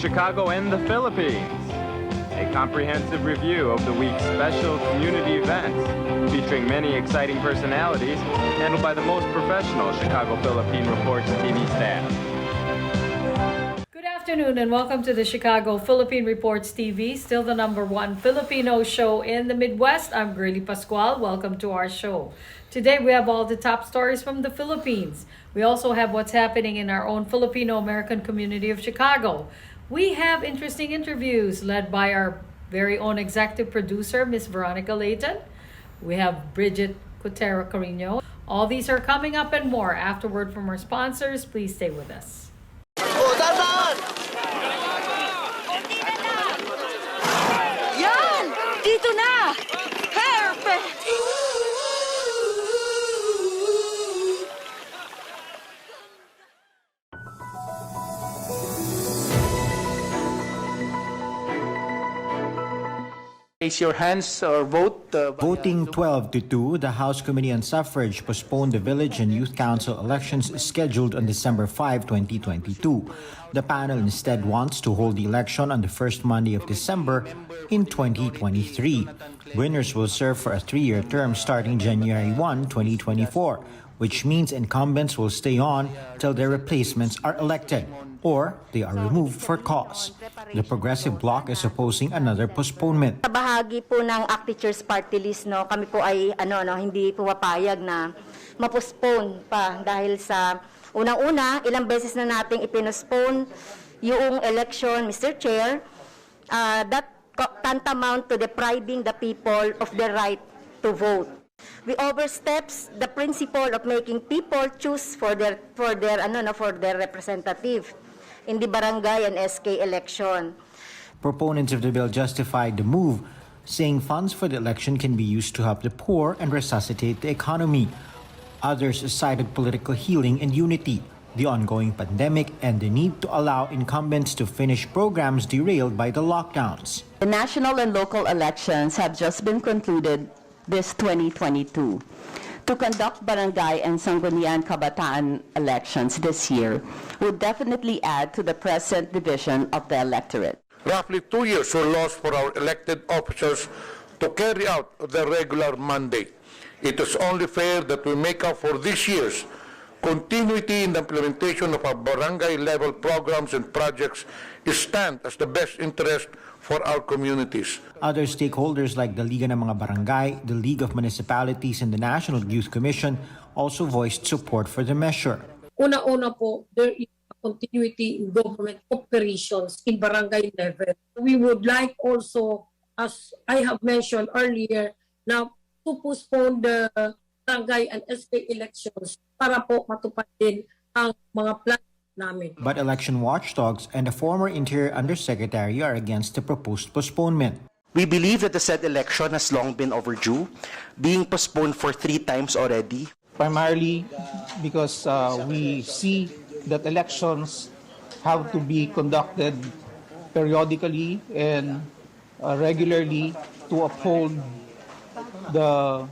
Chicago and the Philippines. A comprehensive review of the week's special community events, featuring many exciting personalities, handled by the most professional Chicago Philippine Reports TV staff. Good afternoon and welcome to the Chicago Philippine Reports TV, still the #1 Filipino show in the Midwest. I'm Gurley Pascual. Welcome to our show. Today we have all the top stories from the Philippines. We also have what's happening in our own Filipino-American community of Chicago. We have interesting interviews led by our very own executive producer, Miss Veronica Layton. We have Bridget Cotero Carino. All these are coming up and more afterward from our sponsors. Please stay with us. Yan! Dito na! Perfect! Raise your hands or vote. Voting 12-2, the House Committee on Suffrage postponed the Village and Youth Council elections scheduled on December 5, 2022. The panel instead wants to hold the election on the first Monday of December in 2023. Winners will serve for a 3-year term starting January 1, 2024, which means incumbents will stay on till their replacements are elected or they are removed for cause. The Progressive Bloc is opposing another postponement. Sa bahagi po ng Actitures Party List, kami po ay hindi pumapayag na ma-postpone pa dahil sa unang-una, ilang beses na nating ipinospone yung election, Mr. Chair, that tantamount to depriving the people of their right to vote. We oversteps the principle of making people choose for their representative in the barangay and SK election. Proponents of the bill justified the move, saying funds for the election can be used to help the poor and resuscitate the economy. Others cited political healing and unity, the ongoing pandemic, and the need to allow incumbents to finish programs derailed by the lockdowns. The national and local elections have just been concluded this 2022. To conduct barangay and Sangguniang Kabataan elections this year would definitely add to the present division of the electorate. Roughly 2 years were lost for our elected officers to carry out their regular mandate. It is only fair that we make up for this year's continuity in the implementation of our barangay-level programs and projects stand as the best interest for our communities. Other stakeholders like the Liga ng mga Barangay, the League of Municipalities, and the National Youth Commission also voiced support for the measure. Una-una po, there is a continuity in government operations in barangay level. We would like also, as I have mentioned earlier, now to postpone the barangay and SK elections para po matupad din ang mga plan namin. But election watchdogs and the former Interior Undersecretary are against the proposed postponement. We believe that the said election has long been overdue, being postponed for 3 times already. Primarily because we see that elections have to be conducted periodically and regularly to uphold the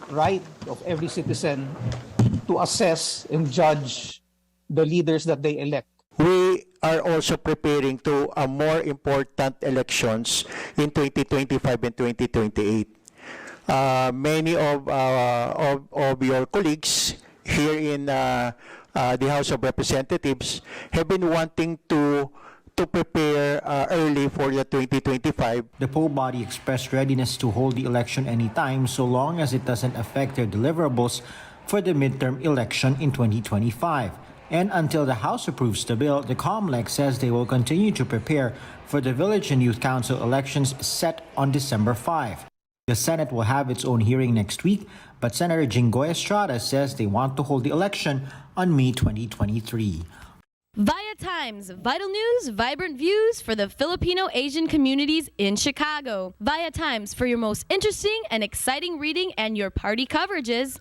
right of every citizen to assess and judge the leaders that they elect. We are also preparing to a more important elections in 2025 and 2028. Many of your colleagues here in the House of Representatives have been wanting to prepare early for the 2025. The poll body expressed readiness to hold the election anytime so long as it doesn't affect their deliverables for the midterm election in 2025. And until the House approves the bill, the COMELEC says they will continue to prepare for the Village and Youth Council elections set on December 5. The Senate will have its own hearing next week, but Senator Jinggoy Estrada says they want to hold the election on May 2023. Via Times, vital news, vibrant views for the Filipino-Asian communities in Chicago. Via Times for your most interesting and exciting reading and your party coverages.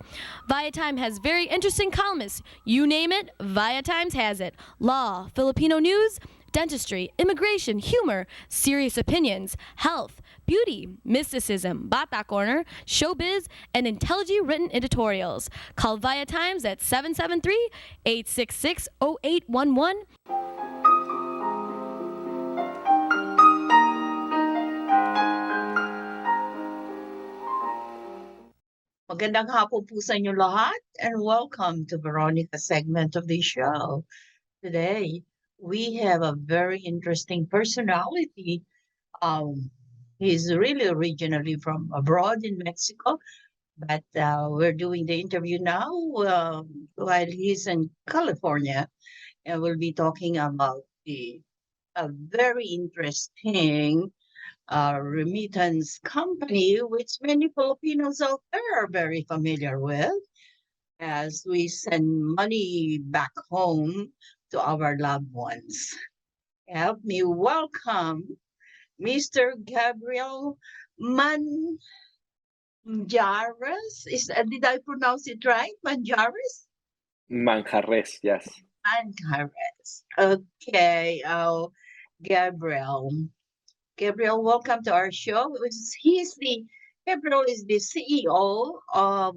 Via Times has very interesting columnists. You name it, Via Times has it. Law, Filipino news, dentistry, immigration, humor, serious opinions, health, beauty, mysticism, Bata Corner, showbiz, and intelligently written editorials. Call Via Times at 773-866-0811. Magandang hapon po sa inyo lahat and welcome to Veronica's segment of the show. Today, we have a very interesting personality. He's really originally from abroad in Mexico, but we're doing the interview now while he's in California, and we'll be talking about a very interesting remittance company, which many Filipinos out there are very familiar with, as we send money back home to our loved ones. Help me welcome Mr. Gabriel Manjares. Did I pronounce it right? Manjares? Manjarres, yes. Manjares. Okay. Gabriel. Gabriel, welcome to our show. Gabriel is the CEO of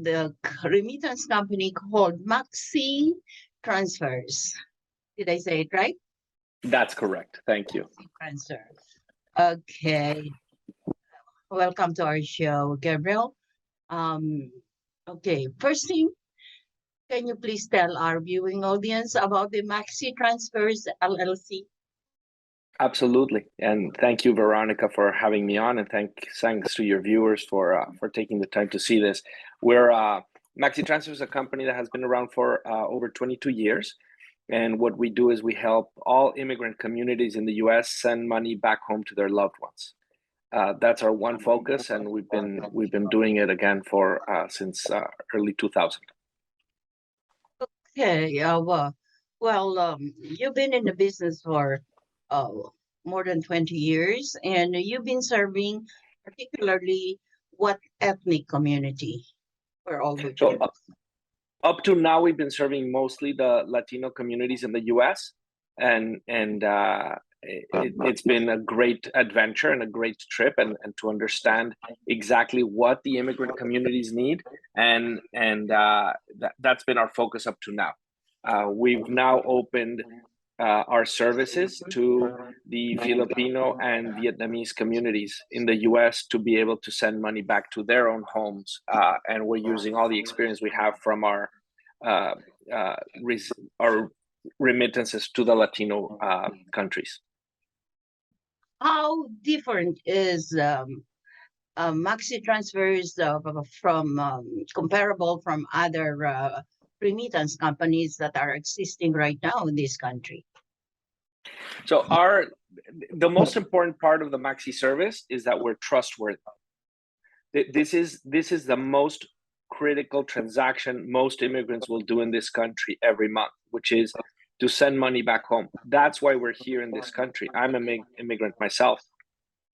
the remittance company called Maxi Transfers. Did I say it right? That's correct. Thank you. Transfer. Okay. Welcome to our show, Gabriel. Okay. First thing, can you please tell our viewing audience about the Maxi Transfers LLC? Absolutely. And thank you, Veronica, for having me on, and thanks to your viewers for taking the time to see this. We're Maxi Transfer is a company that has been around for over 22 years. And what we do is we help all immigrant communities in the US send money back home to their loved ones. That's our one focus, and we've been doing it again for since early 2000. Okay. You've been in the business for more than 20 years, and you've been serving particularly what ethnic community for all the So up to now, we've been serving mostly the Latino communities in the US, and it's been a great adventure and a great trip, and to understand exactly what the immigrant communities need, and that's been our focus up to now. We've now opened our services to the Filipino and Vietnamese communities in the US to be able to send money back to their own homes, and we're using all the experience we have from our remittances to the Latino countries. How different is Maxi Transfers from comparable from other remittance companies that are existing right now in this country? So the most important part of the Maxi service is that we're trustworthy. This is the most critical transaction most immigrants will do in this country every month, which is to send money back home. That's why we're here in this country. I'm an immigrant myself,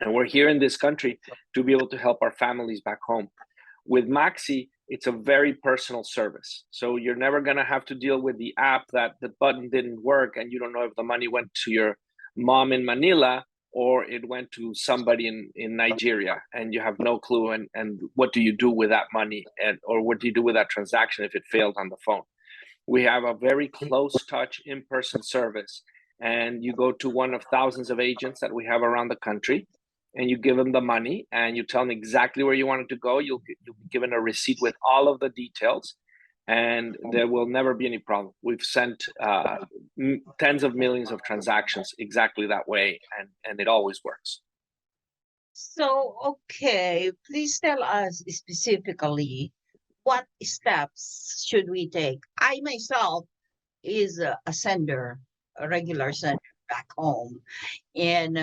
and we're here in this country to be able to help our families back home. With Maxi, it's a very personal service. So you're never going to have to deal with the app that the button didn't work and you don't know if the money went to your mom in Manila or it went to somebody in Nigeria, and you have no clue. And what do you do with that money, or what do you do with that transaction if it failed on the phone? We have a very close touch in-person service, and you go to one of thousands of agents that we have around the country, and you give them the money and you tell them exactly where you want it to go. You'll be given a receipt with all of the details, and there will never be any problem. We've sent tens of millions of transactions exactly that way, and it always works. So, okay, please tell us specifically what steps should we take? I myself is a sender, a regular sender back home, and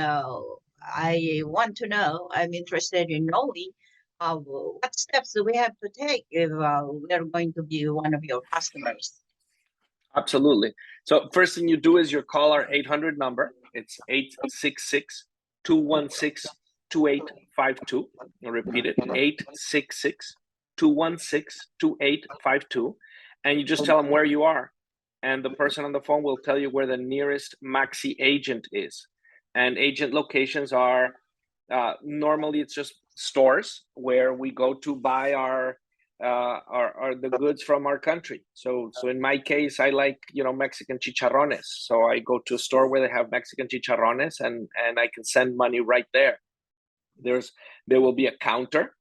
I want to know, I'm interested in knowing what steps do we have to take if we're going to be one of your customers? Absolutely. So first thing you do is you call our 800 number. It's 866-216-2852. I'll repeat it, 866-216-2852. And you just tell them where you are. And the person on the phone will tell you where the nearest Maxi agent is. And agent locations are, normally it's just stores where we go to buy the goods from our country. So in my case, I like, Mexican chicharrones. So I go to a store where they have Mexican chicharrones, and I can send money right there. There will be a counter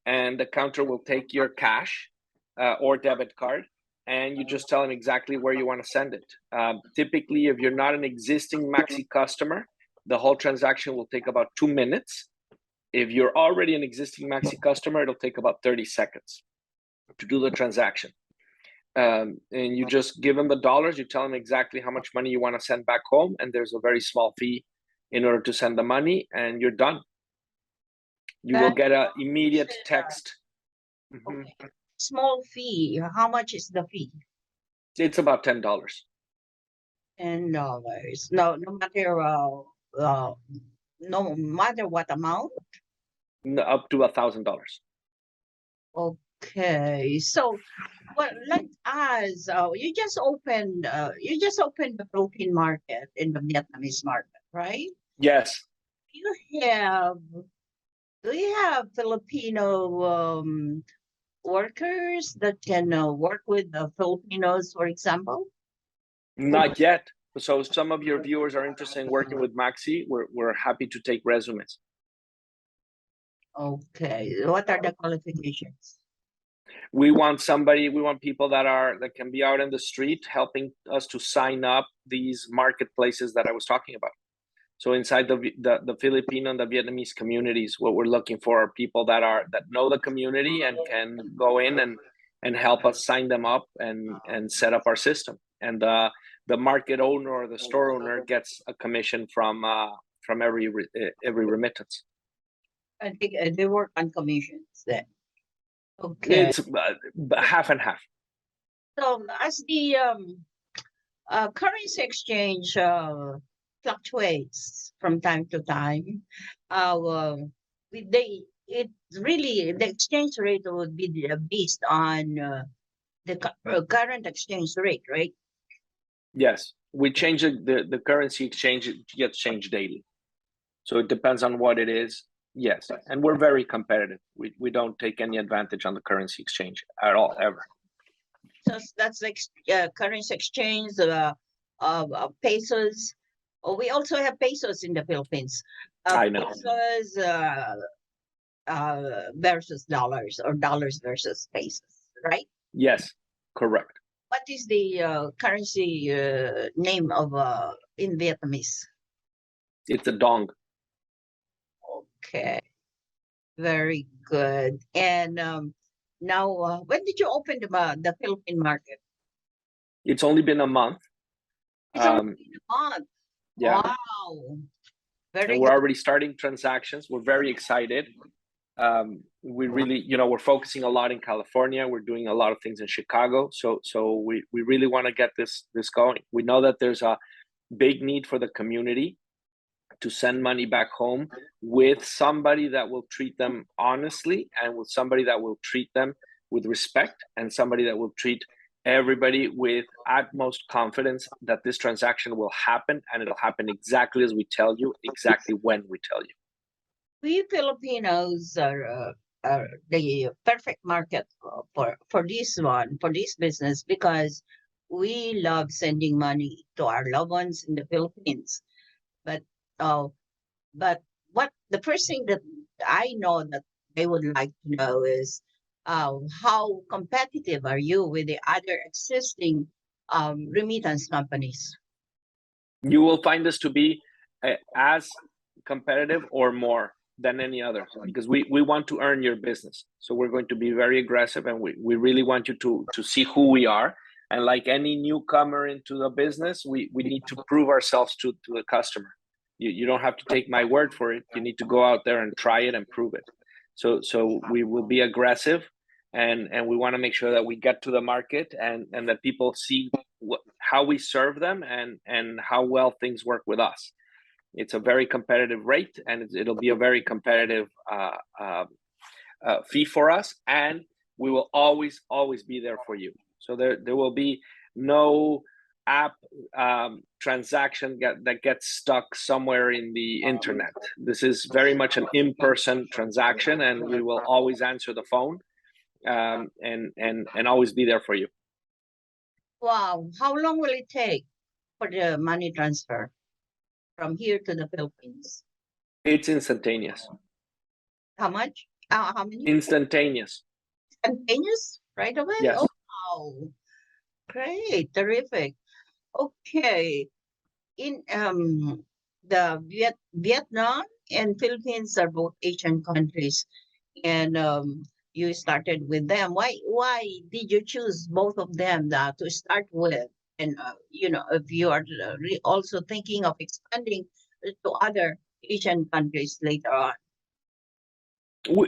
and the counter will take your cash or debit card, and you just tell them exactly where you want to send it. Typically, if you're not an existing Maxi customer, the whole transaction will take about 2 minutes. If you're already an existing Maxi customer, it'll take about 30 seconds to do the transaction. And you just give them the dollars, you tell them exactly how much money you want to send back home, and there's a very small fee in order to send the money, and you're done. You will get an immediate text. Okay. Small fee. How much is the fee? It's about $10. $10. No matter what amount. Up to $1,000. Okay, so well, let us. You just opened the Philippine market in the Vietnamese market, right? Yes. Do you have Filipino workers that can work with the Filipinos, for example? Not yet. So some of your viewers are interested in working with Maxi. We're happy to take resumes. Okay. What are the qualifications? We want people that can be out in the street helping us to sign up these marketplaces that I was talking about. So inside the Filipino and the Vietnamese communities, what we're looking for are people that know the community and can go in and help us sign them up and set up our system. And the market owner or the store owner gets a commission from every remittance. I think they work on commissions then. Okay. It's half and half. So as the currency exchange fluctuates from time to time, the exchange rate would be based on the current exchange rate, right? Yes, we change the currency exchange. It gets changed daily, so it depends on what it is. Yes, and we're very competitive. We don't take any advantage on the currency exchange at all, ever. So that's like currency exchange of pesos. Oh, we also have pesos in the Philippines. I know. Pesos versus dollars, or dollars versus pesos, right? Yes, correct. What is the currency name of in Vietnamese? It's a dong. Okay, very good. And now, when did you open the Philippine market? It's only been a month. It's only been a month. Yeah. Wow. And we're already starting transactions. We're very excited. We really, we're focusing a lot in California. We're doing a lot of things in Chicago. So we really want to get this going. We know that there's a big need for the community to send money back home with somebody that will treat them honestly, and with somebody that will treat them with respect, and somebody that will treat everybody with utmost confidence that this transaction will happen, and it'll happen exactly as we tell you, exactly when we tell you. We Filipinos are the perfect market for this business, because we love sending money to our loved ones in the Philippines. But what the first thing that I know that they would like to know is how competitive are you with the other existing remittance companies? You will find us to be as competitive or more than any other, because we want to earn your business. So we're going to be very aggressive, and we really want you to see who we are. And like any newcomer into the business, we need to prove ourselves to the customer. You don't have to take my word for it. You need to go out there and try it and prove it. So we will be aggressive, and we want to make sure that we get to the market and that people see how we serve them and how well things work with us. It's a very competitive rate, and it'll be a very competitive fee for us, and we will always be there for you. So there will be no app transaction that gets stuck somewhere in the internet. This is very much an in-person transaction, and we will always answer the phone and always be there for you. Wow. How long will it take for the money transfer from here to the Philippines? It's instantaneous. How much? How many? Instantaneous. Instantaneous right away? Yes. Oh, wow. Great, terrific. Okay. In the Vietnam and Philippines are both Asian countries, and you started with them. Why did you choose both of them to start with? And if you are also thinking of expanding to other Asian countries later on.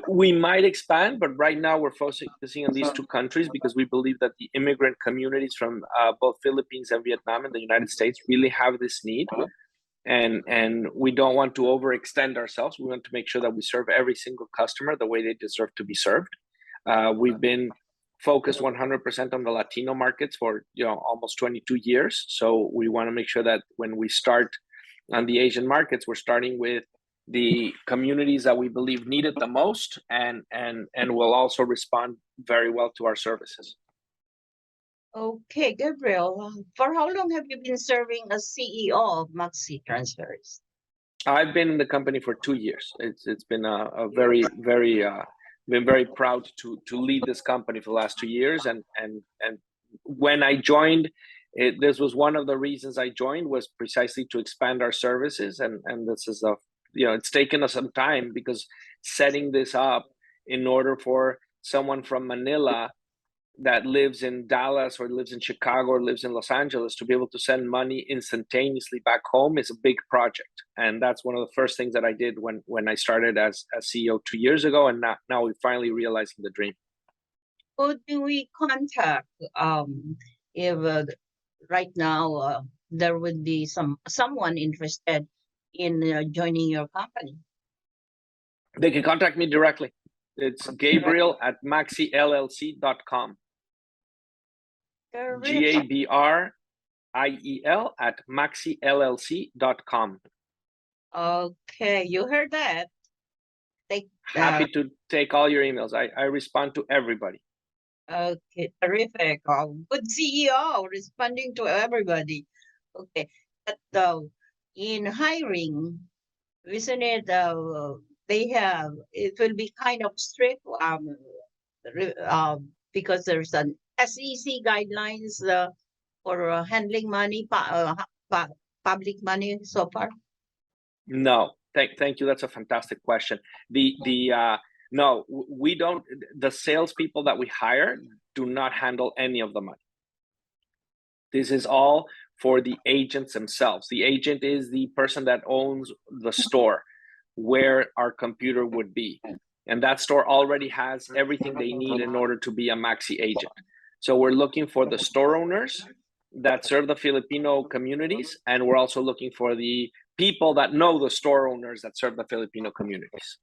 We might expand, but right now we're focusing on these two countries because we believe that the immigrant communities from both Philippines and Vietnam and the United States really have this need. And we don't want to overextend ourselves. We want to make sure that we serve every single customer the way they deserve to be served. We've been focused 100% on the Latino markets for almost 22 years. So we want to make sure that when we start on the Asian markets, we're starting with the communities that we believe need it the most, and will also respond very well to our services. Okay, Gabriel, for how long have you been serving as CEO of Maxi Transfers? I've been in the company for 2 years. It's been a very been very proud to lead this company for the last 2 years. And when I joined, this was one of the reasons I joined, was precisely to expand our services. And this is it's taken us some time, because setting this up in order for someone from Manila that lives in Dallas or lives in Chicago or lives in Los Angeles to be able to send money instantaneously back home is a big project. And that's one of the first things that I did when I started as CEO 2 years ago. And now we're finally realizing the dream. Who do we contact if right now there would be someone interested in joining your company? They can contact me directly. It's Gabriel at maxillc.com. GABRIEL at maxillc.com. Okay, you heard that. Happy to take all your emails. I respond to everybody. Okay, terrific. Good CEO, responding to everybody. Okay, but in hiring, isn't it? It will be kind of strict because there's an SEC guidelines for handling money, public money so far. No, thank you. That's a fantastic question. No, we don't. The salespeople that we hire do not handle any of the money. This is all for the agents themselves. The agent is the person that owns the store where our computer would be. And that store already has everything they need in order to be a Maxi agent. So we're looking for the store owners that serve the Filipino communities, and we're also looking for the people that know the store owners that serve the Filipino communities.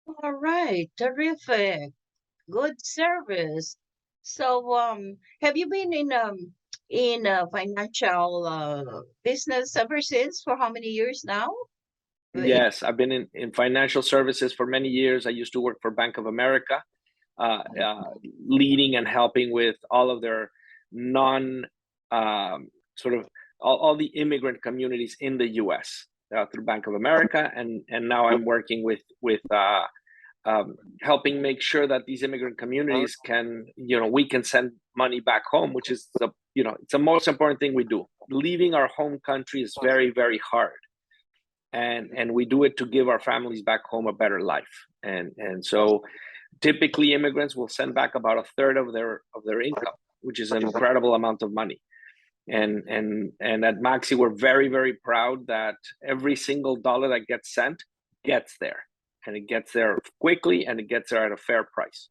All right, terrific. Good service. So, have you been in financial business ever since? For how many years now? Yes, I've been in financial services for many years. I used to work for Bank of America, leading and helping with all of their sort of all the immigrant communities in the U.S. Through Bank of America, and now I'm working with helping make sure that these immigrant communities can, we can send money back home, which is it's the most important thing we do. Leaving our home country is very, very hard. And we do it to give our families back home a better life. And so typically immigrants will send back about a third of their income, which is an incredible amount of money. And at Maxi, we're very, very proud that every single dollar that gets sent gets there, and it gets there quickly, and it gets there at a fair price.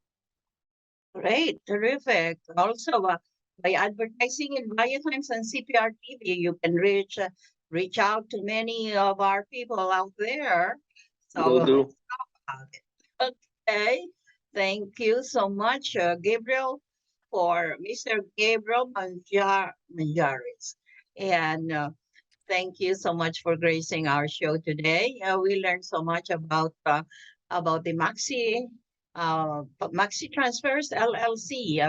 Great, terrific. Also, by advertising in Viatimes and Cprtv, you can reach out to many of our people out there. So Will do. Okay, thank you so much, Gabriel, for Mr. Gabriel Manjares. And thank you so much for gracing our show today. We learned so much about the Maxi Transfers LLC.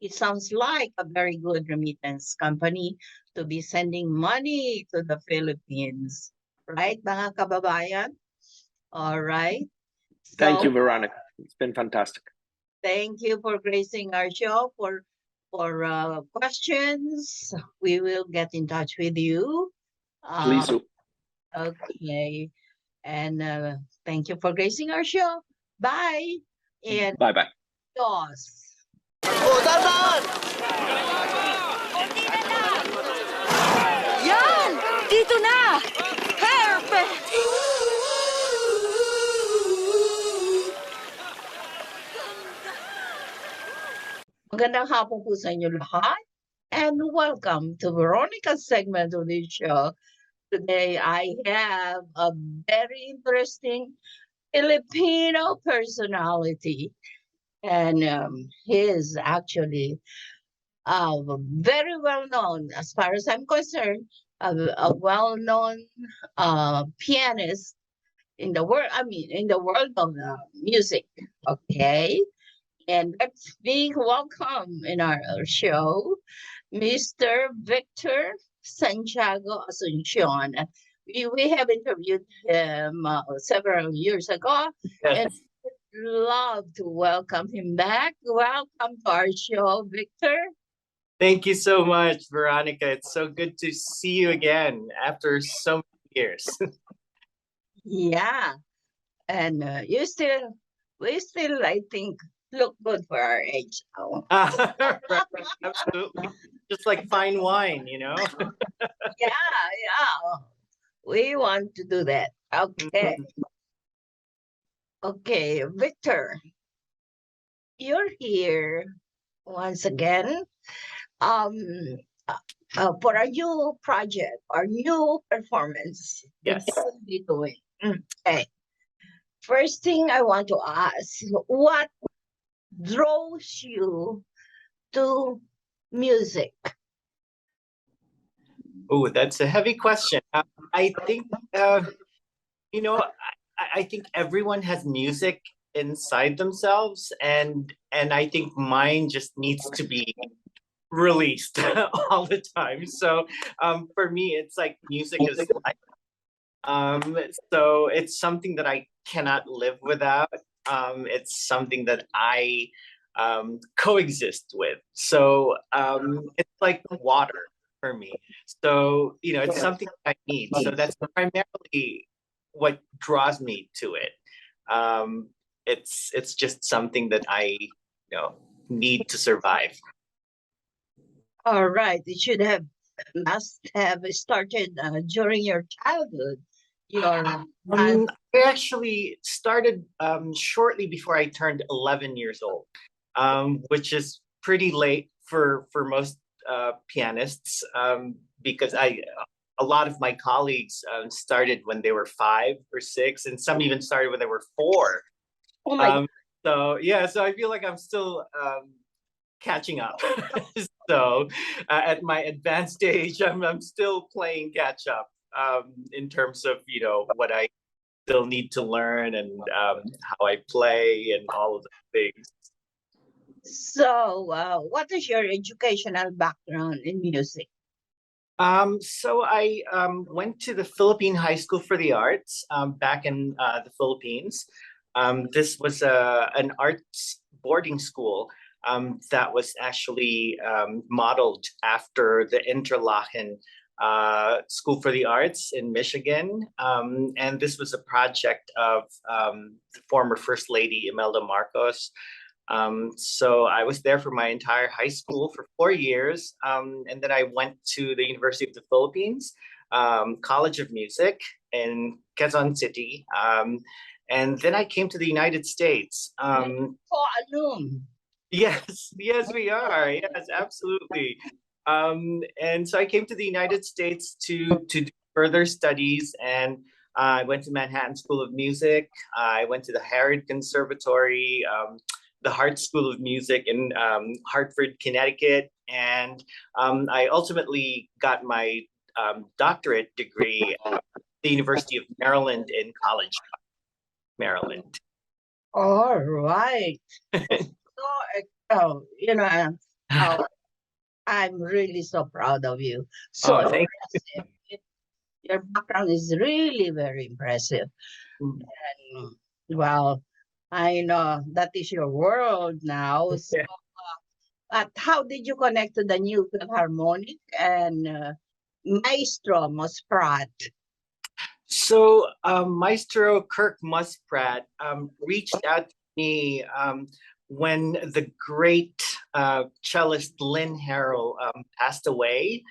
It sounds like a very good remittance company to be sending money to the Philippines, right, mga kababayan? All right. Thank you, So Veronica. It's been fantastic. thank you for gracing our show for questions. We will get in touch with you. Please do. Okay. And thank you for gracing our show. Bye. And Bye-bye. Dos. Yan! Dito na! Perfect! Magandang hapon po sa inyo lahat. And welcome to Veronica's segment of this show. Today I have a very interesting Filipino personality. And he is actually very well known, as far as I'm concerned, a well known pianist in the world. I mean, in the world of music. Okay, and let's be welcome in our show, Mr. Victor Santiago Asuncion. We have interviewed him several years ago, and love to welcome him back. Welcome to our show, Victor. Thank you so much, Veronica. It's so good to see you again after so many years. Yeah, and we still, I think, look good for our age now. Right, absolutely. Just like fine wine, you know? Yeah. We want to do that. Okay. Okay, Victor, you're here once again for a new project or new performance. Yes. That you'll be doing. Okay. First thing I want to ask, what draws you to music? Oh, that's a heavy question. I think, you know, I think everyone has music inside themselves, and I think mine just needs to be released all the time. So for me, it's like music is life. So it's something that I cannot live without. It's something that I coexist with. So it's like water for me. So, you know, it's something I need. So that's primarily what draws me to it. It's just something that I, you know, need to survive. All right, it must have started during your childhood. I actually started shortly before I turned 11 years old, which is pretty late for most pianists, because a lot of my colleagues started when they were 5 or 6, and some even started when they were 4. Oh my So yeah, so I feel like I'm still catching up. So at my advanced age, I'm still playing catch up in terms of, you know, what I still need to learn and how I play and all of the things. So, what is your educational background in music? So I went to the Philippine High School for the Arts back in the Philippines. This was an arts boarding school that was actually modeled after the Interlaken School for the Arts in Michigan. And this was a project of the former First Lady Imelda Marcos. So I was there for my entire high school for 4 years. And then I went to the University of the Philippines, College of Music in Quezon City. And then I came to the United States. Yes, we are. Yes, absolutely. And so I came to the United States to do further studies, and I went to Manhattan School of Music. I went to the Harrod Conservatory, the Hart School of Music in Hartford, Connecticut, and I ultimately got my doctorate degree at the University of Maryland in College Park, Maryland. All right. So, I'm really so proud of you. So thank impressive. Your background is really very impressive. And, well, I know that is your world now. So, but how did you connect to the new Philharmonic and Maestro Mosprat? So Maestro Kirk Musprat reached out to me when the great cellist Lynn Harrell passed away.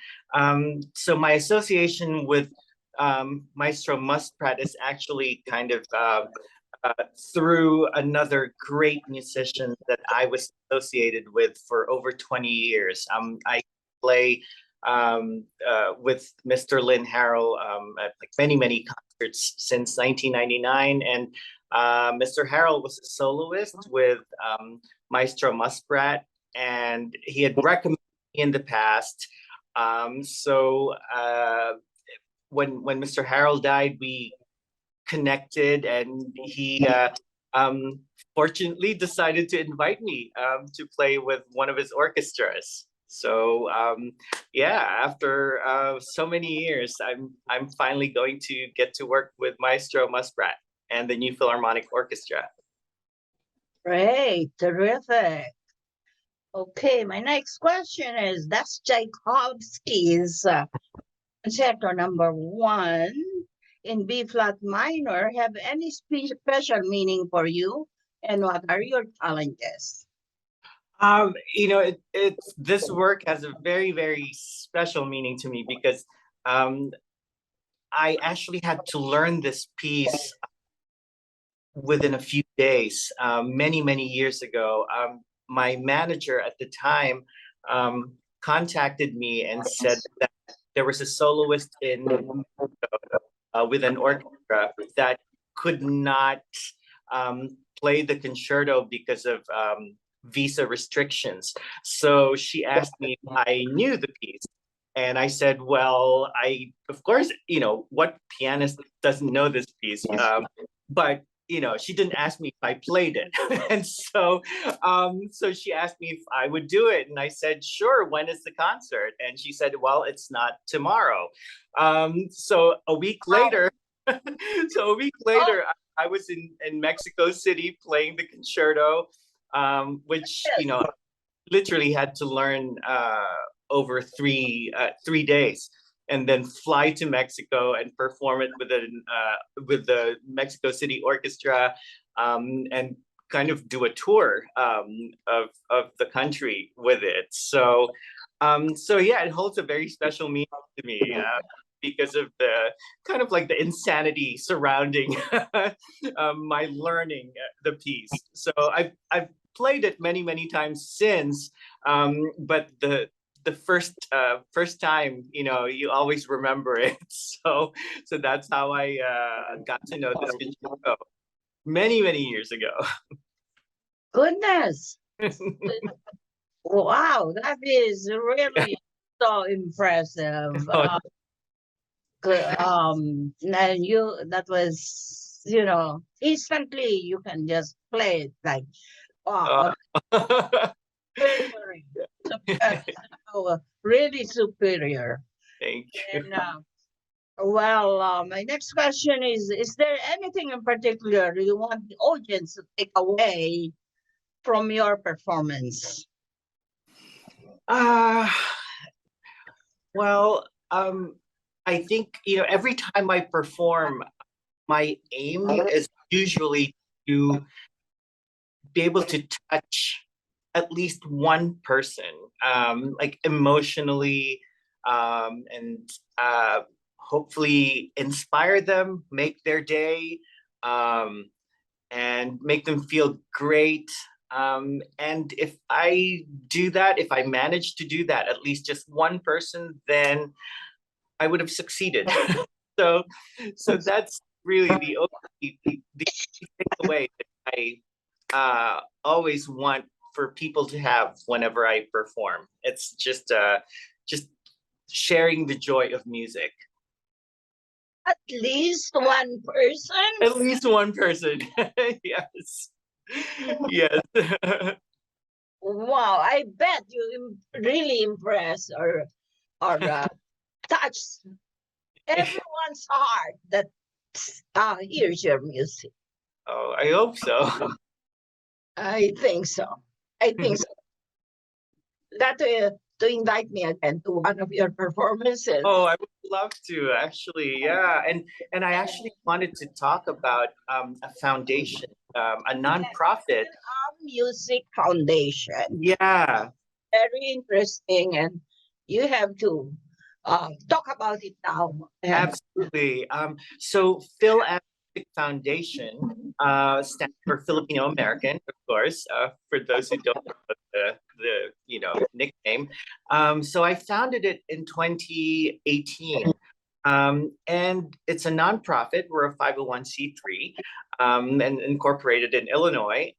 So my association with Maestro Musprat is actually kind of through another great musician that I was associated with for over 20 years. I play with Mr. Lynn Harrell at like many concerts since 1999, and Mr. Harrell was a soloist with Maestro Musprat, and he had recommended me in the past. So when Mr. Harrell died, we connected, and he fortunately decided to invite me to play with one of his orchestras. So yeah, after so many years, I'm finally going to get to work with Maestro Musprat and the New Philharmonic Orchestra. Great, terrific. Okay, my next question is, does Tchaikovsky's Concerto number 1 in B flat minor have any special meaning for you, and what are your challenges? It's this work has a very special meaning to me because I actually had to learn this piece within a few days, many years ago. My manager at the time contacted me and said that there was a soloist in with an orchestra that could not play the concerto because of visa restrictions. So she asked me if I knew the piece. And I said, well, of course, what pianist doesn't know this piece? But she didn't ask me if I played it. And so she asked me if I would do it. And I said, sure, when is the concert? And she said, well, it's not tomorrow. So a week later, I was in Mexico City playing the concerto, which, literally had to learn over 3 days, and then fly to Mexico and perform it with the Mexico City Orchestra, and kind of do a tour of the country with it. So yeah, it holds a very special meaning to me because of the kind of like the insanity surrounding my learning the piece. So I've played it many times since, but the first time, you always remember it. So that's how I got to know this concerto many years ago. Goodness. Wow, that is really so impressive. And that was, instantly you can just play it like, wow. Really superior. Thank you. And, my next question is there anything in particular you want the audience to take away from your performance? Well, I think, every time I perform, my aim is usually to be able to touch at least one person, like emotionally, and hopefully inspire them, make their day, and make them feel great. And if I do that, if I manage to do that, at least just one person, then I would have succeeded. So that's really the takeaway that I always want for people to have whenever I perform. It's just sharing the joy of music. At least one person? At least one person. Yes. Yes. Wow, I bet you really impressed or touched everyone's heart that hears your music. Oh, I hope so. I think so. I think so. That to invite me again to one of your performances. Oh, I would love to actually, yeah. And I actually wanted to talk about a foundation, a nonprofit. Music Foundation. Yeah, Very interesting, and you have to talk about it now. And absolutely. So Phil Music Foundation stands for Filipino American, of course, for those who don't know the nickname. So I founded it in 2018. And it's a nonprofit. We're a 501c3 and incorporated in Illinois.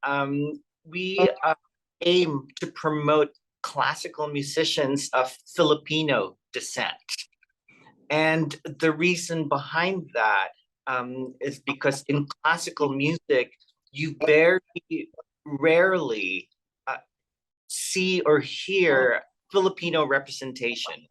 We aim to promote classical musicians of Filipino descent. And the reason behind that is because in classical music, you very rarely see or hear Filipino representation.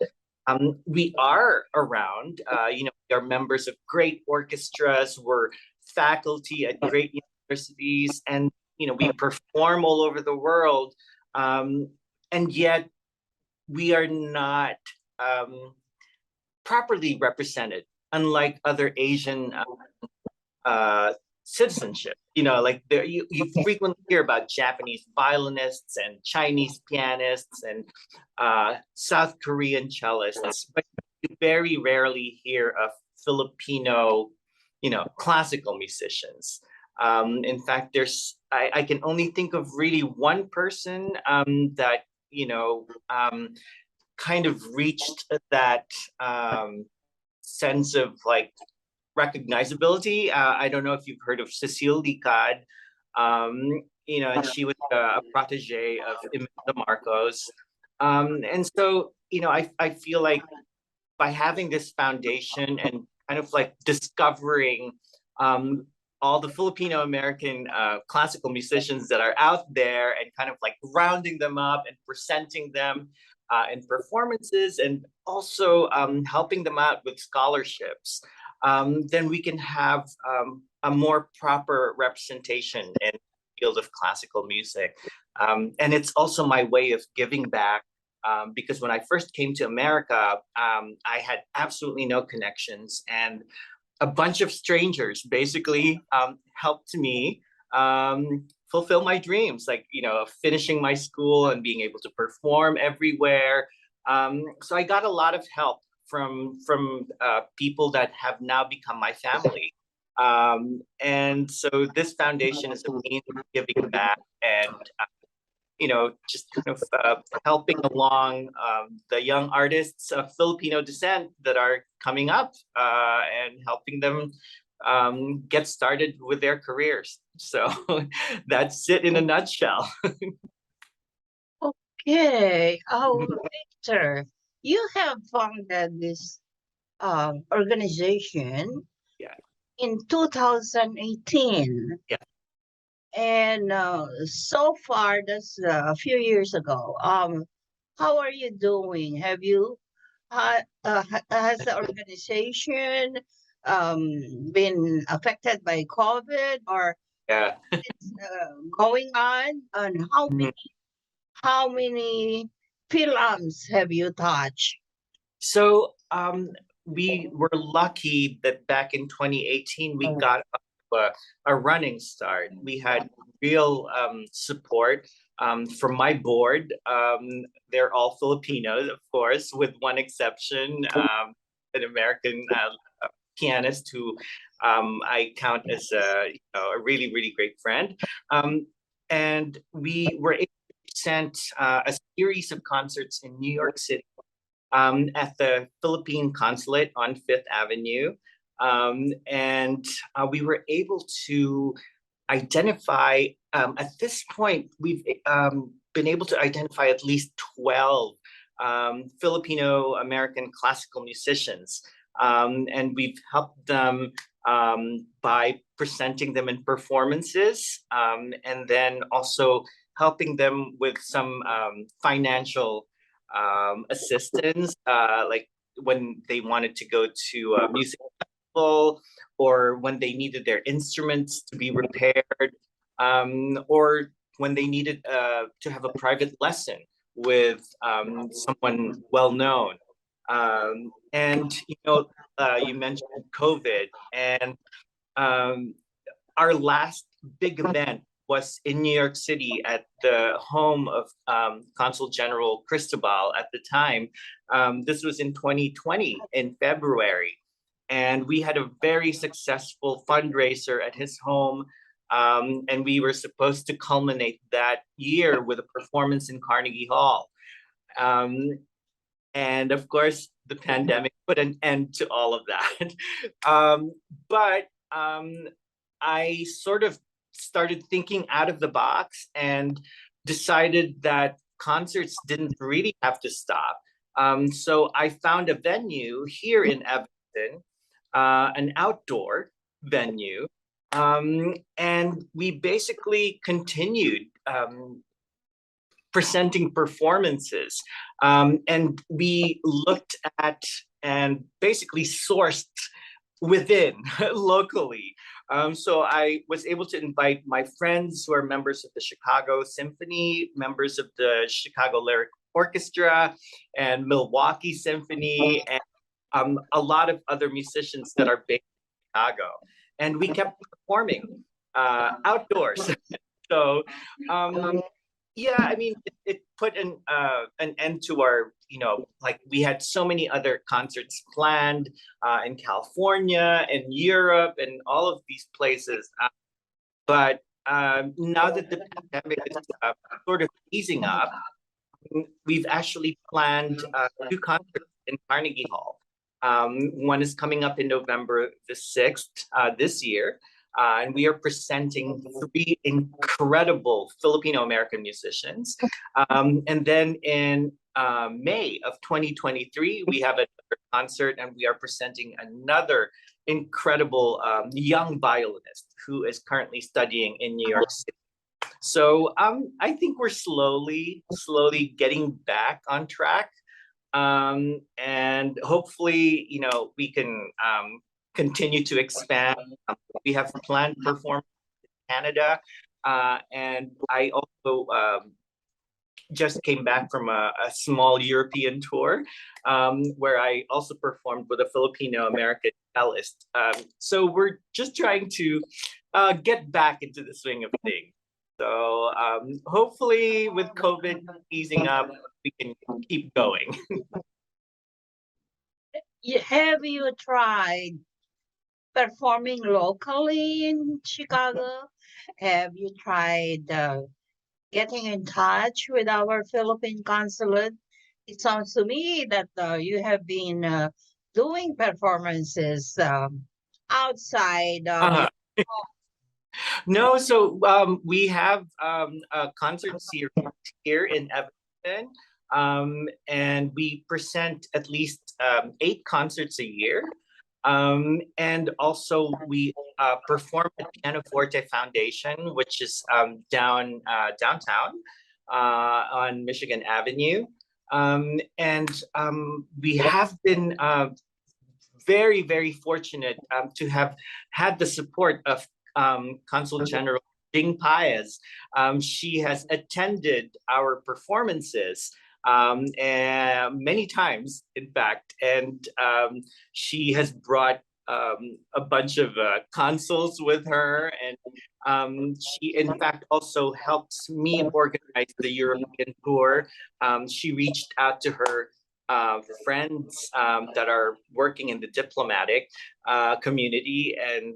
We are around, we are members of great orchestras, we're faculty at great universities, and, we perform all over the world. And yet we are not properly represented, unlike other Asian citizenship. Like you frequently hear about Japanese violinists and Chinese pianists and South Korean cellists, but you very rarely hear of Filipino, classical musicians. In fact, I can only think of really one person that kind of reached that sense of like recognizability. I don't know if you've heard of Cecile Licad, and she was a protege of Imelda Marcos. And so, I feel like by having this foundation and kind of like discovering all the Filipino American classical musicians that are out there and kind of like rounding them up and presenting them in performances and also helping them out with scholarships, then we can have a more proper representation in the field of classical music. And it's also my way of giving back because when I first came to America, I had absolutely no connections, and a bunch of strangers basically helped me fulfill my dreams, like, finishing my school and being able to perform everywhere. So I got a lot of help from people that have now become my family. And so this foundation is a means of giving back and just kind of helping along the young artists of Filipino descent that are coming up and helping them get started with their careers. So that's it in a nutshell. okay, Victor, you have founded this organization Yeah. in 2018. Yeah. And so far, that's a few years ago. How are you doing? Have you has the organization been affected by COVID, or Yeah. it's going on? And how many films have you touched? So we were lucky that back in 2018 we got a running start. We had real support from my board. They're all Filipinos, of course, with one exception, an American pianist who I count as a really, really great friend. And we were able to present a series of concerts in New York City at the Philippine Consulate on Fifth Avenue. And we were able to identify, at this point, we've been able to identify at least 12 Filipino American classical musicians. And we've helped them by presenting them in performances, and then also helping them with some financial assistance, like when they wanted to go to a music festival or when they needed their instruments to be repaired, or when they needed to have a private lesson with someone well known. And you mentioned COVID, and our last big event was in New York City at the home of Consul General Cristobal at the time. This was in 2020 in February. And we had a very successful fundraiser at his home. And we were supposed to culminate that year with a performance in Carnegie Hall. And of course, the pandemic put an end to all of that. But I sort of started thinking out of the box and decided that concerts didn't really have to stop. So I found a venue here in Evanston, an outdoor venue, and we basically continued presenting performances. And we looked at and basically sourced within locally. So I was able to invite my friends who are members of the Chicago Symphony, members of the Chicago Lyric Orchestra, and Milwaukee Symphony, and a lot of other musicians that are based in Chicago. And we kept performing outdoors. So yeah, I mean, it put an end to our, like we had so many other concerts planned in California and Europe and all of these places. But now that the pandemic is sort of easing up, we've actually planned 2 concerts in Carnegie Hall. One is coming up in November the 6th this year. And we are presenting 3 incredible Filipino-American musicians. And then in May of 2023, we have another concert, and we are presenting another incredible young violinist who is currently studying in New York City. So I think we're slowly getting back on track. And hopefully, we can continue to expand. We have planned performance in Canada, and I also just came back from a small European tour where I also performed with a Filipino-American cellist. So we're just trying to get back into the swing of things. So hopefully with COVID easing up, we can keep going. Have you tried performing locally in Chicago? Have you tried getting in touch with our Philippine consulate? It sounds to me that you have been doing performances outside of No, so we have a concert series here in Evanston, and we present at least 8 concerts a year. And also we perform at Pianoforte Foundation, which is downtown on Michigan Avenue. And we have been very, very fortunate to have had the support of Consul General Jing Paez. She has attended our performances and many times, in fact, and she has brought a bunch of consuls with her, and she, in fact, also helps me organize the European tour. She reached out to her friends that are working in the diplomatic community and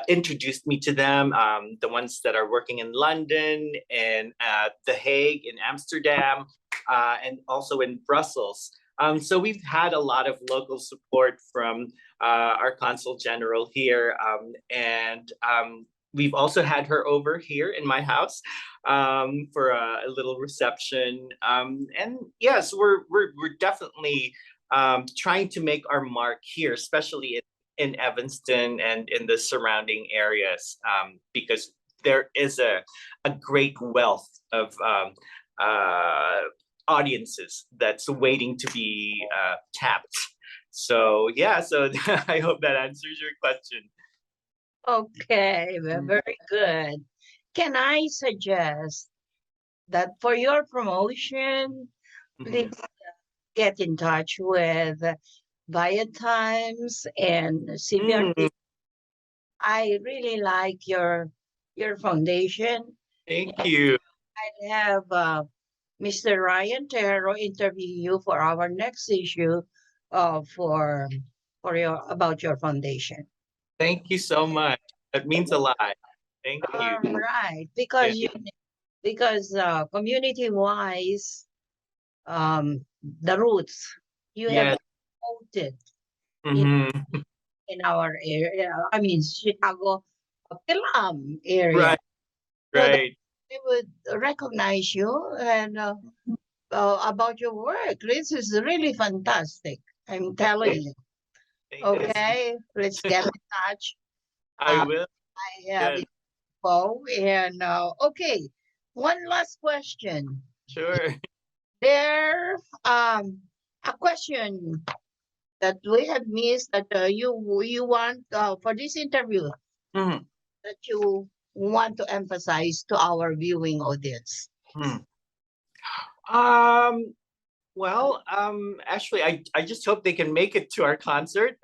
introduced me to them, the ones that are working in London and The Hague, in Amsterdam, and also in Brussels. So we've had a lot of local support from our Consul General here, and we've also had her over here in my house for a little reception. And yes, we're definitely trying to make our mark here, especially in Evanston and in the surrounding areas, because there is a great wealth of audiences that's waiting to be tapped. So yeah, so I hope that answers your question. Okay, very good. can I suggest that for your promotion, please get in touch with Via Times and Cprtv. I really like your foundation. Thank you. I have Mr. Ryan Terro interview you for our next issue for your about your foundation. Thank you so much. That means a lot. Thank you. All right, because Yeah. community wise, the roots you have Yes. promoted Hmm. in our area. I mean, Chicago, Pilam area. Right. So that Right. they would recognize you and about your work. This is really fantastic. I'm telling you. Thank you. Okay, let's get in touch. I will. I have Yes. info and okay. One last question. Sure. There, a question that we have missed that you want for this interview Mhm. that you want to emphasize to our viewing audience. Hmm. Um, actually, I just hope they can make it to our concert.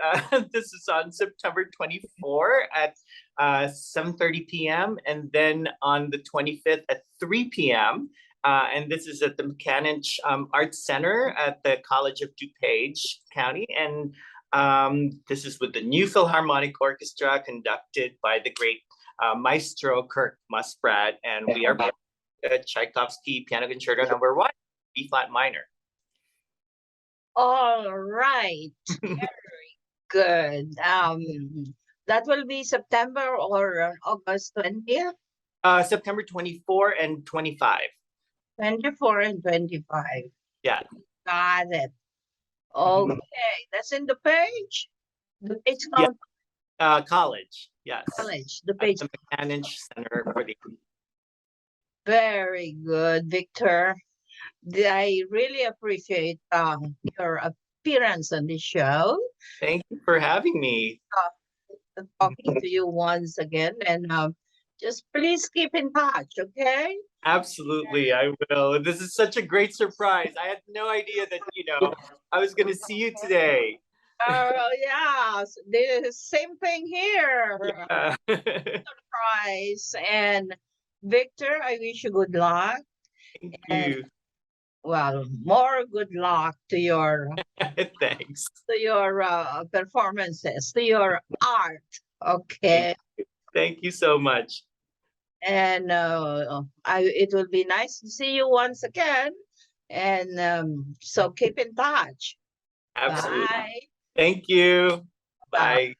This is on September 24 at 7:30 p.m. and then on the 25th at 3 p.m. And this is at the McCannich Arts Center at the College of DuPage County. And this is with the New Philharmonic Orchestra conducted by the great Maestro Kirk Muspratt. And we are Tchaikovsky Piano Concerto Number 1, B flat minor. All right. Very good. That will be September or August 20th? September 24 and 25. 24 and 25. Yeah. Got it. Okay, that's in the page. The page Yeah. called College. Yes. college. The At page. the McCannich Center for the. Very good, Victor. I really appreciate your appearance on this show. Thank you for having me. Talking to you once again, and just please keep in touch, okay? Absolutely, I will. This is such a great surprise. I had no idea that, I was going to see you today. Yeah, the same thing here. Yeah. Surprise. And Victor, I wish you good luck. Thank And you. well, more good luck to your Thanks. performances, to your art. Okay. Thank you so much. And it will be nice to see you once again. And so keep in touch. Absolutely. Bye. Thank you. Bye.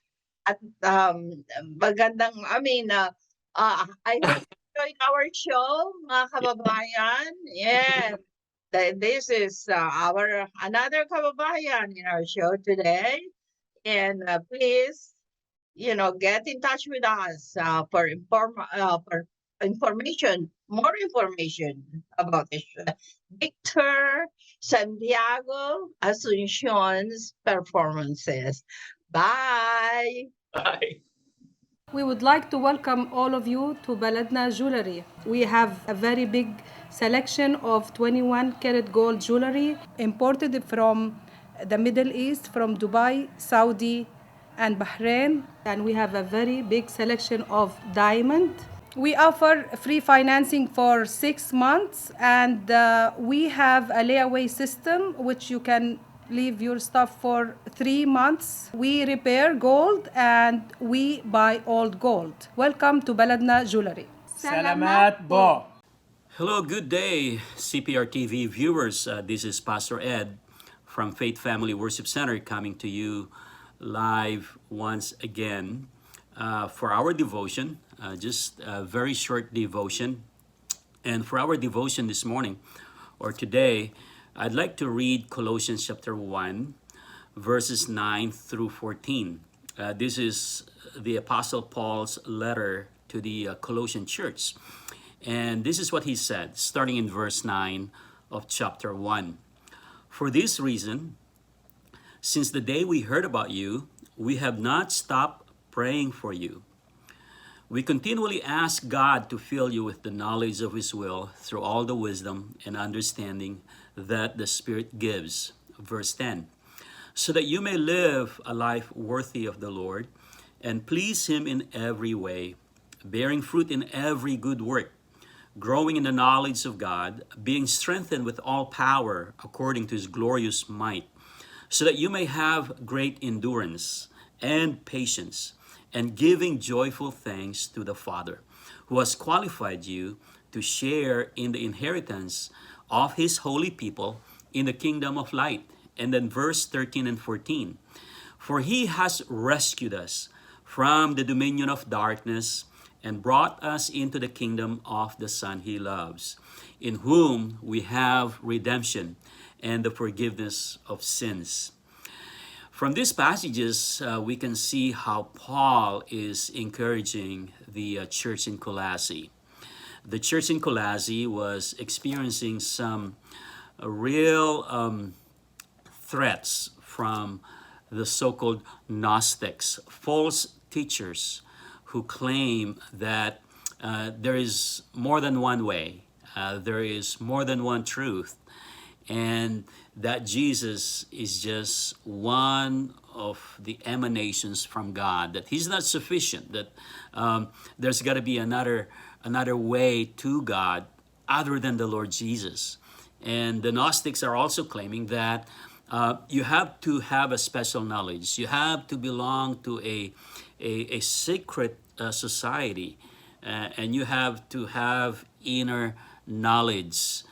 At magandang, I hope you enjoyed our show, mga kababayan. Yeah. This is our another kababayan in our show today. And please, get in touch with us for information, more information about this. Victor Santiago Asuncion performances. Bye. Bye. We would like to welcome all of you to Baladna Jewelry. We have a very big selection of 21 karat gold jewelry imported from the Middle East, from Dubai, Saudi, and Bahrain. And we have a very big selection of diamond. We offer free financing for 6 months, and we have a layaway system which you can leave your stuff for 3 months. We repair gold and we buy old gold. Welcome to Baladna Jewelry. Salamat po. Hello, good day, Cprtv viewers. This is Pastor Ed from Faith Family Worship Center coming to you live once again for our devotion, just a very short devotion. And for our devotion this morning or today, I'd like to read Colossians chapter 1, verses 9 through 14. This is the Apostle Paul's letter to the Colossian church. And this is what he said, starting in verse 9 of chapter 1. For this reason, since the day we heard about you, we have not stopped praying for you. We continually ask God to fill you with the knowledge of His will through all the wisdom and understanding that the Spirit gives. Verse 10, so that you may live a life worthy of the Lord and please Him in every way, bearing fruit in every good work, growing in the knowledge of God, being strengthened with all power according to His glorious might, so that you may have great endurance and patience, and giving joyful thanks to the Father, who has qualified you to share in the inheritance of His holy people in the kingdom of light. And then verse 13 and 14, for He has rescued us from the dominion of darkness and brought us into the kingdom of the Son He loves, in whom we have redemption and the forgiveness of sins. From these passages, we can see how Paul is encouraging the church in Colossae. The church in Colossae was experiencing some real threats from the so-called Gnostics, false teachers who claim that there is more than one way, there is more than one truth, and that Jesus is just one of the emanations from God, that He's not sufficient, that there's got to be another way to God other than the Lord Jesus. And the Gnostics are also claiming that you have to have a special knowledge. You have to belong to a secret society, and you have to have inner knowledge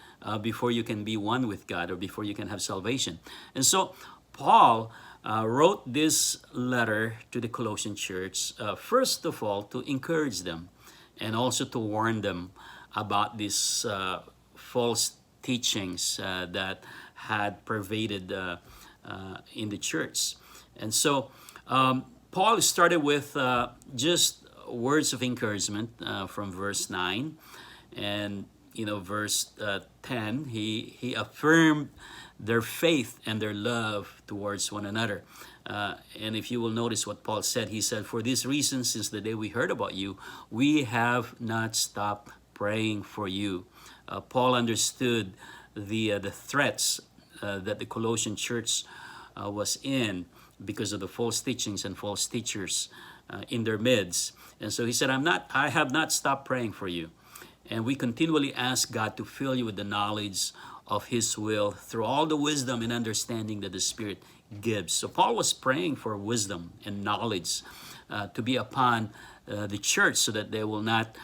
before you can be one with God, or before you can have salvation. And so Paul wrote this letter to the Colossian church, first of all, to encourage them and also to warn them about these false teachings that had pervaded in the church. And so Paul started with just words of encouragement from verse 9, and verse 10, he affirmed their faith and their love towards one another. And if you will notice what Paul said, he said, for this reason, since the day we heard about you, we have not stopped praying for you. Paul understood the threats that the Colossian church was in because of the false teachings and false teachers in their midst. And so he said, I have not stopped praying for you. And we continually ask God to fill you with the knowledge of His will through all the wisdom and understanding that the Spirit gives. So Paul was praying for wisdom and knowledge to be upon the church, so that they will not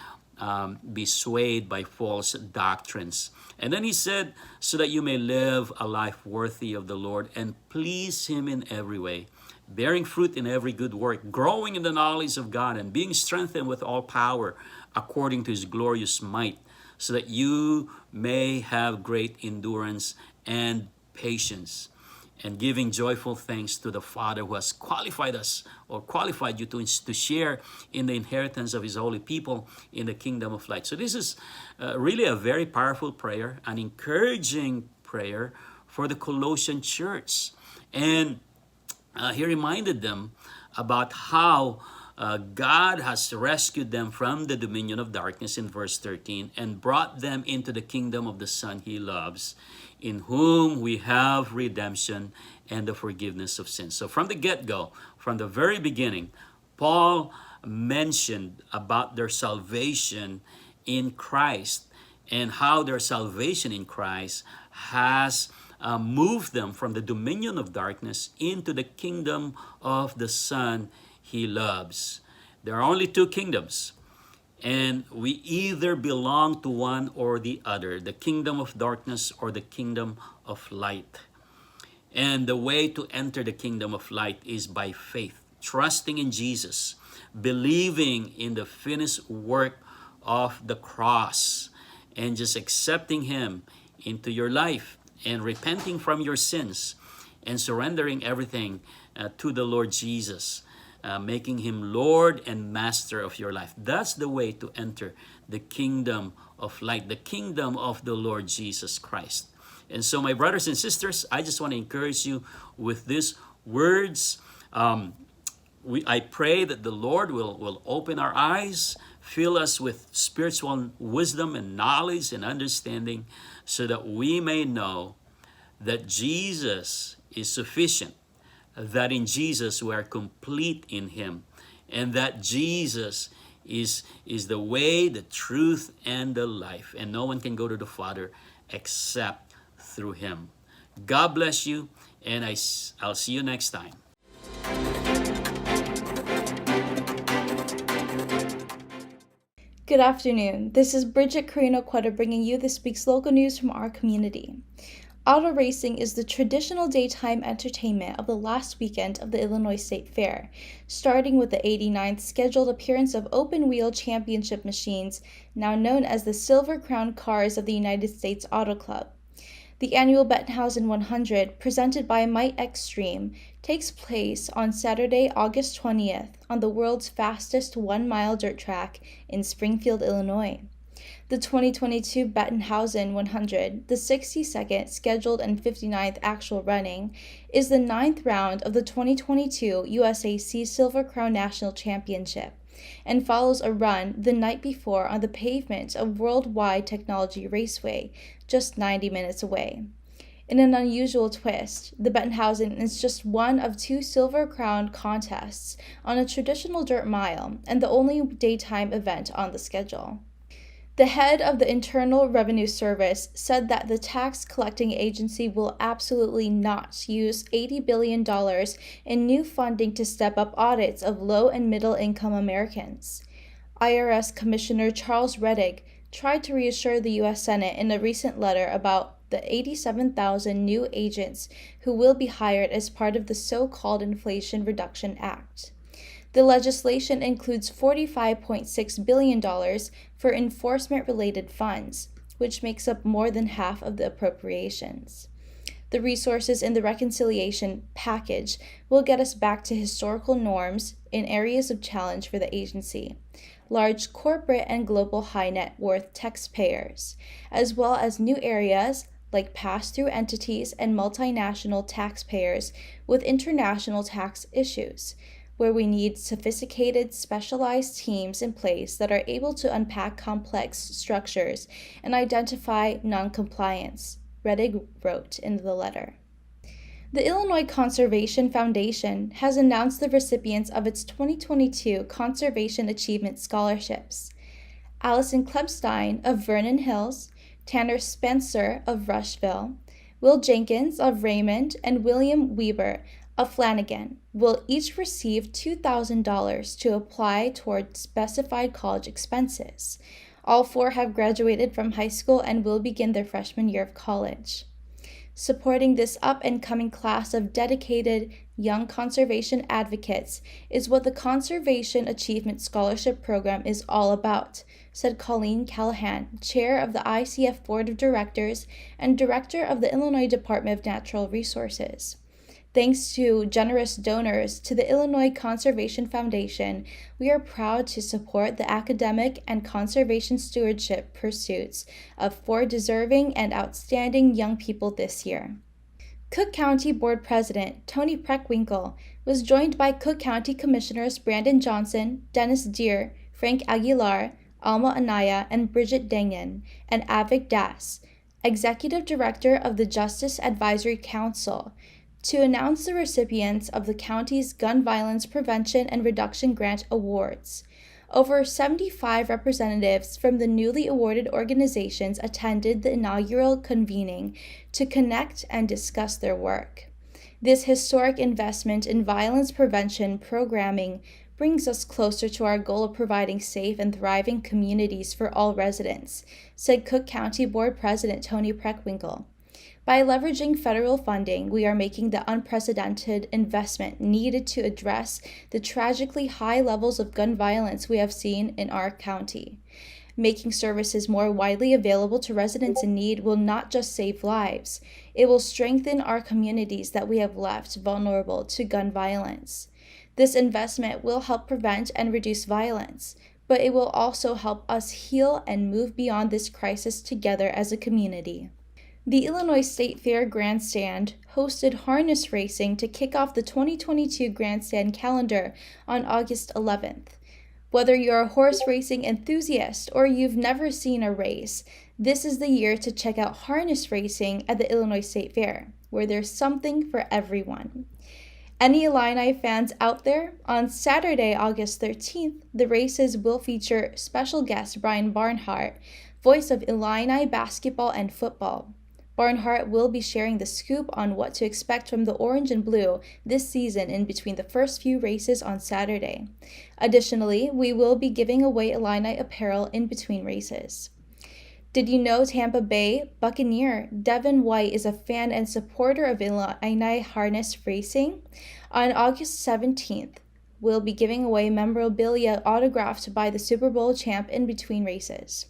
be swayed by false doctrines. And then he said, so that you may live a life worthy of the Lord and please Him in every way, bearing fruit in every good work, growing in the knowledge of God, and being strengthened with all power according to His glorious might, so that you may have great endurance and patience, and giving joyful thanks to the Father who has qualified us, or qualified you to share in the inheritance of His holy people in the kingdom of light. So this is really a very powerful prayer, an encouraging prayer for the Colossian church. And he reminded them about how God has rescued them from the dominion of darkness in verse 13 and brought them into the kingdom of the Son He loves, in whom we have redemption and the forgiveness of sins. So from the get-go, from the very beginning, Paul mentioned about their salvation in Christ, and how their salvation in Christ has moved them from the dominion of darkness into the kingdom of the Son He loves. There are only two kingdoms, and we either belong to one or the other, the kingdom of darkness or the kingdom of light. And the way to enter the kingdom of light is by faith, trusting in Jesus, believing in the finished work of the cross, and just accepting Him into your life, and repenting from your sins, and surrendering everything to the Lord Jesus, making Him Lord and Master of your life. That's the way to enter the kingdom of light, the kingdom of the Lord Jesus Christ. And so, my brothers and sisters, I just want to encourage you with these words. I pray that the Lord will open our eyes, fill us with spiritual wisdom and knowledge and understanding, so that we may know that Jesus is sufficient, that in Jesus we are complete in Him, and that Jesus is the way, the truth, and the life, and no one can go to the Father except through Him. God bless you, and I'll see you next time. Good afternoon. This is Bridget Carino-Quetta bringing you this week's local news from our community. Auto racing is the traditional daytime entertainment of the last weekend of the Illinois State Fair, starting with the 89th scheduled appearance of open-wheel championship machines, now known as the Silver Crown Cars of the United States Auto Club. The annual Bettenhausen 100, presented by Might Extreme, takes place on Saturday, August 20th, on the world's fastest one-mile dirt track in Springfield, Illinois. The 2022 Bettenhausen 100, the 62nd scheduled and 59th actual running, is the 9th round of the 2022 USAC Silver Crown National Championship, and follows a run the night before on the pavement of Worldwide Technology Raceway, just 90 minutes away. In an unusual twist, the Bettenhausen is just one of two Silver Crown contests on a traditional dirt mile and the only daytime event on the schedule. The head of the Internal Revenue Service said that the tax collecting agency will absolutely not use $80 billion in new funding to step up audits of low and middle income Americans. IRS Commissioner Charles Rettig tried to reassure the U.S. Senate in a recent letter about the 87,000 new agents who will be hired as part of the so-called Inflation Reduction Act. The legislation includes $45.6 billion for enforcement-related funds, which makes up more than half of the appropriations. The resources in the reconciliation package will get us back to historical norms in areas of challenge for the agency, large corporate and global high net worth taxpayers, as well as new areas like pass-through entities and multinational taxpayers with international tax issues, where we need sophisticated, specialized teams in place that are able to unpack complex structures and identify noncompliance, Rettig wrote in the letter. The Illinois Conservation Foundation has announced the recipients of its 2022 Conservation Achievement Scholarships. Allison Klebstein of Vernon Hills, Tanner Spencer of Rushville, Will Jenkins of Raymond, and William Weber of Flanagan will each receive $2,000 to apply toward specified college expenses. All four have graduated from high school and will begin their freshman year of college. Supporting this up-and-coming class of dedicated young conservation advocates is what the Conservation Achievement Scholarship Program is all about, said Colleen Callahan, chair of the ICF Board of Directors and director of the Illinois Department of Natural Resources. Thanks to generous donors to the Illinois Conservation Foundation, we are proud to support the academic and conservation stewardship pursuits of four deserving and outstanding young people this year. Cook County Board President Tony Preckwinkle was joined by Cook County Commissioners Brandon Johnson, Dennis Deere, Frank Aguilar, Alma Anaya, and Bridget Dangan, and Avik Das, Executive Director of the Justice Advisory Council, to announce the recipients of the county's Gun Violence Prevention and Reduction Grant Awards. Over 75 representatives from the newly awarded organizations attended the inaugural convening to connect and discuss their work. This historic investment in violence prevention programming brings us closer to our goal of providing safe and thriving communities for all residents, said Cook County Board President Tony Preckwinkle. By leveraging federal funding, we are making the unprecedented investment needed to address the tragically high levels of gun violence we have seen in our county. Making services more widely available to residents in need will not just save lives, it will strengthen our communities that we have left vulnerable to gun violence. This investment will help prevent and reduce violence, but it will also help us heal and move beyond this crisis together as a community. The Illinois State Fair Grandstand hosted harness racing to kick off the 2022 Grandstand calendar on August 11th. Whether you're a horse racing enthusiast or you've never seen a race, this is the year to check out harness racing at the Illinois State Fair, where there's something for everyone. Any Illini fans out there? On Saturday, August 13th, the races will feature special guest Brian Barnhart, voice of Illini basketball and football. Barnhart will be sharing the scoop on what to expect from the Orange and Blue this season in between the first few races on Saturday. Additionally, we will be giving away Illini apparel in between races. Did you know Tampa Bay Buccaneer Devin White is a fan and supporter of Illini harness racing? On August 17th, we'll be giving away memorabilia autographed by the Super Bowl champ in between races.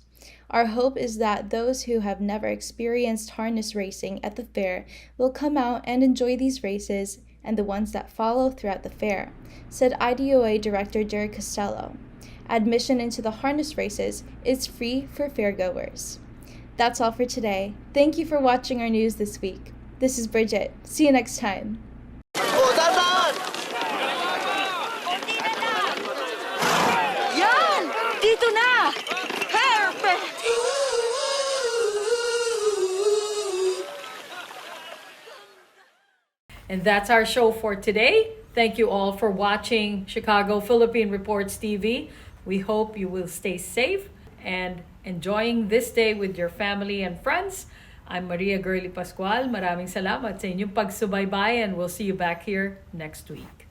Our hope is that those who have never experienced harness racing at the fair will come out and enjoy these races and the ones that follow throughout the fair, said IDOA Director Jerry Costello. Admission into the harness races is free for fairgoers. That's all for today. Thank you for watching our news this week. This is Bridget. See you next time. Yan! Dito na! Perfect! And that's our show for today. Thank you all for watching Chicago Philippine Reports TV. We hope you will stay safe and enjoying this day with your family and friends. I'm Maria Girly Pascual. Maraming salamat sa inyong pagsubaybay and we'll see you back here next week.